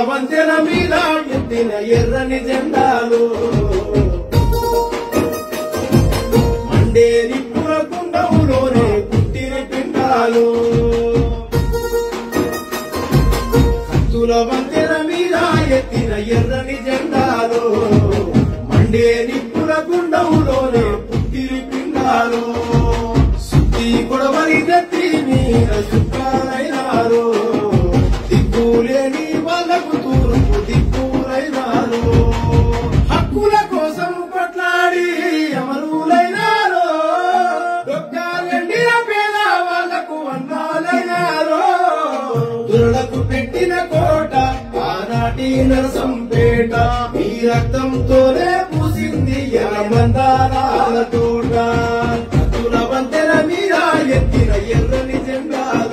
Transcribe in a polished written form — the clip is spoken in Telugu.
వంతెన మీద ఎత్తిన ఎర్రని జెండాలు మండే నిప్పుల కుండములోనే పుట్టిన పిండాలు కత్తుల వంతెన మీద ఎత్తిన ఎర్రని జెండాలు మండే నిప్పుల కుండములోనే పుట్టిన పిండాలు సుత్తి కొడవలి దత్తి మీద సుఖాలైనారు దిక్కులేని వాళ్ళకు తూర్పు దిక్కులైనారు హక్కుల కోసం కొట్లాడి అమరులైనారు దొక్కాలండిన పేద వాళ్ళకు అన్నాలైనారు దురలకు పెట్టిన కోట ఆనాటి నరసంపేట మీ రక్తంతోనే పూసింది ఎర్రమందారాల తోట కత్తుల వంతెన మీద ఎత్తిన ఎర్రని జెండాలు